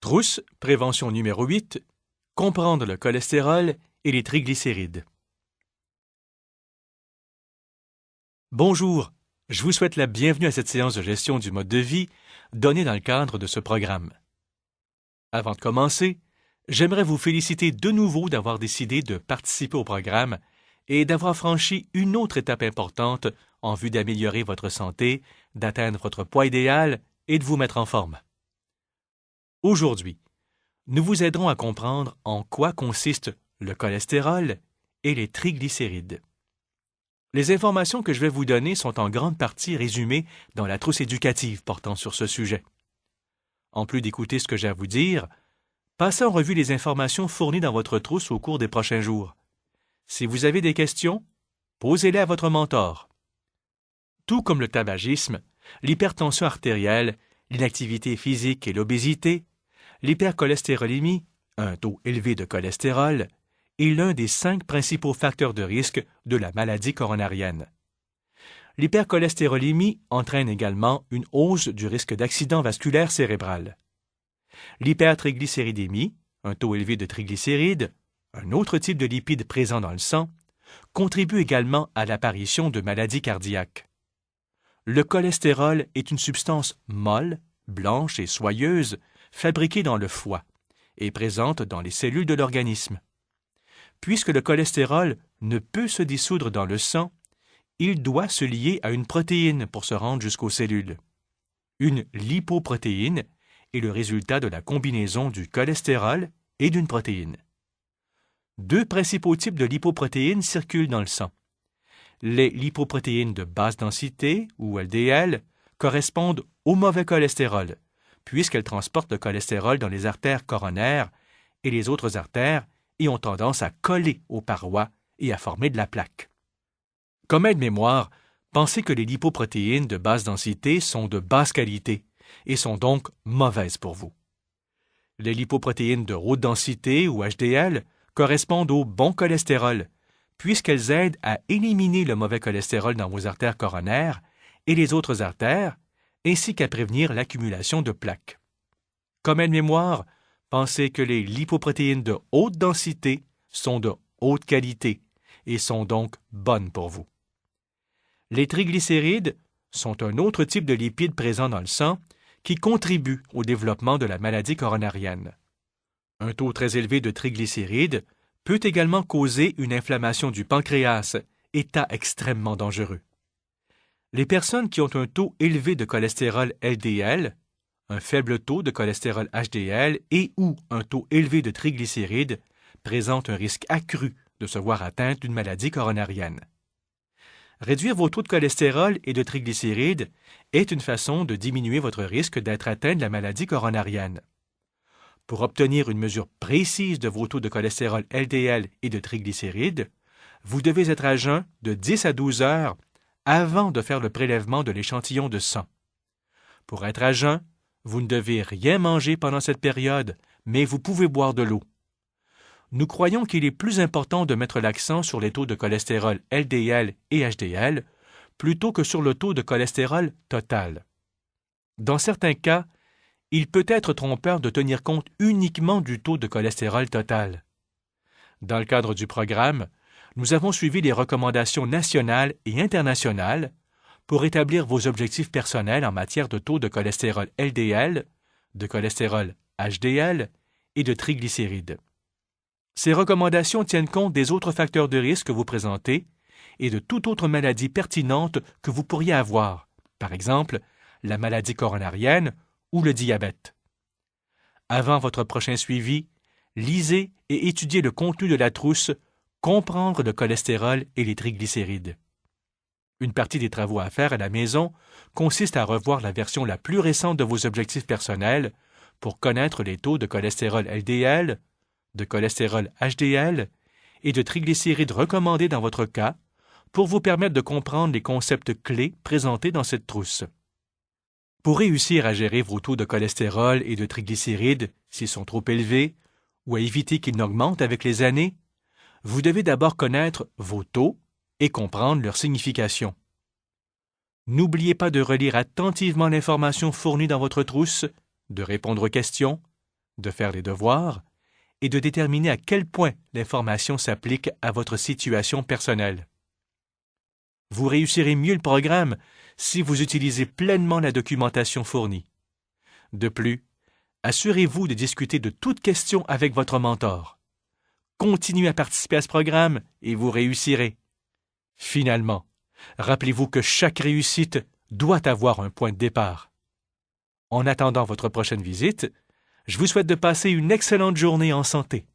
Trousse, prévention numéro 8, comprendre le cholestérol et les triglycérides. Bonjour, je vous souhaite la bienvenue à cette séance de gestion du mode de vie donnée dans le cadre de ce programme. Avant de commencer, j'aimerais vous féliciter de nouveau d'avoir décidé de participer au programme et d'avoir franchi une autre étape importante en vue d'améliorer votre santé, d'atteindre votre poids idéal et de vous mettre en forme. Aujourd'hui, nous vous aiderons à comprendre en quoi consistent le cholestérol et les triglycérides. Les informations que je vais vous donner sont en grande partie résumées dans la trousse éducative portant sur ce sujet. En plus d'écouter ce que j'ai à vous dire, passez en revue les informations fournies dans votre trousse au cours des prochains jours. Si vous avez des questions, posez-les à votre mentor. Tout comme le tabagisme, l'hypertension artérielle, l'inactivité physique et l'obésité, l'hypercholestérolémie, un taux élevé de cholestérol, est l'un des 5 principaux facteurs de risque de la maladie coronarienne. L'hypercholestérolémie entraîne également une hausse du risque d'accident vasculaire cérébral. L'hypertriglycéridémie, un taux élevé de triglycérides, un autre type de lipide présent dans le sang, contribue également à l'apparition de maladies cardiaques. Le cholestérol est une substance molle, blanche et soyeuse, fabriquée dans le foie et présente dans les cellules de l'organisme. Puisque le cholestérol ne peut se dissoudre dans le sang, il doit se lier à une protéine pour se rendre jusqu'aux cellules. Une lipoprotéine est le résultat de la combinaison du cholestérol et d'une protéine. 2 principaux types de lipoprotéines circulent dans le sang. Les lipoprotéines de basse densité, ou LDL, correspondent au mauvais cholestérol, puisqu'elles transportent le cholestérol dans les artères coronaires et les autres artères et ont tendance à coller aux parois et à former de la plaque. Comme aide-mémoire, pensez que les lipoprotéines de basse densité sont de basse qualité et sont donc mauvaises pour vous. Les lipoprotéines de haute densité, ou HDL, correspondent au bon cholestérol, puisqu'elles aident à éliminer le mauvais cholestérol dans vos artères coronaires et les autres artères, ainsi qu'à prévenir l'accumulation de plaques. Comme aide-mémoire, pensez que les lipoprotéines de haute densité sont de haute qualité et sont donc bonnes pour vous. Les triglycérides sont un autre type de lipide présent dans le sang qui contribue au développement de la maladie coronarienne. Un taux très élevé de triglycérides peut également causer une inflammation du pancréas, état extrêmement dangereux. Les personnes qui ont un taux élevé de cholestérol LDL, un faible taux de cholestérol HDL et ou un taux élevé de triglycérides présentent un risque accru de se voir atteintes d'une maladie coronarienne. Réduire vos taux de cholestérol et de triglycérides est une façon de diminuer votre risque d'être atteint de la maladie coronarienne. Pour obtenir une mesure précise de vos taux de cholestérol LDL et de triglycérides, vous devez être à jeun de 10 à 12 heures avant de faire le prélèvement de l'échantillon de sang. Pour être à jeun, vous ne devez rien manger pendant cette période, mais vous pouvez boire de l'eau. Nous croyons qu'il est plus important de mettre l'accent sur les taux de cholestérol LDL et HDL plutôt que sur le taux de cholestérol total. Dans certains cas, il peut être trompeur de tenir compte uniquement du taux de cholestérol total. Dans le cadre du programme, nous avons suivi les recommandations nationales et internationales pour établir vos objectifs personnels en matière de taux de cholestérol LDL, de cholestérol HDL et de triglycérides. Ces recommandations tiennent compte des autres facteurs de risque que vous présentez et de toute autre maladie pertinente que vous pourriez avoir, par exemple la maladie coronarienne ou le diabète. Avant votre prochain suivi, lisez et étudiez le contenu de la trousse « Comprendre le cholestérol et les triglycérides ». Une partie des travaux à faire à la maison consiste à revoir la version la plus récente de vos objectifs personnels pour connaître les taux de cholestérol LDL, de cholestérol HDL et de triglycérides recommandés dans votre cas pour vous permettre de comprendre les concepts clés présentés dans cette trousse. Pour réussir à gérer vos taux de cholestérol et de triglycérides s'ils sont trop élevés ou à éviter qu'ils n'augmentent avec les années, vous devez d'abord connaître vos taux et comprendre leur signification. N'oubliez pas de relire attentivement l'information fournie dans votre trousse, de répondre aux questions, de faire les devoirs et de déterminer à quel point l'information s'applique à votre situation personnelle. Vous réussirez mieux le programme si vous utilisez pleinement la documentation fournie. De plus, assurez-vous de discuter de toute question avec votre mentor. Continuez à participer à ce programme et vous réussirez. Finalement, rappelez-vous que chaque réussite doit avoir un point de départ. En attendant votre prochaine visite, je vous souhaite de passer une excellente journée en santé.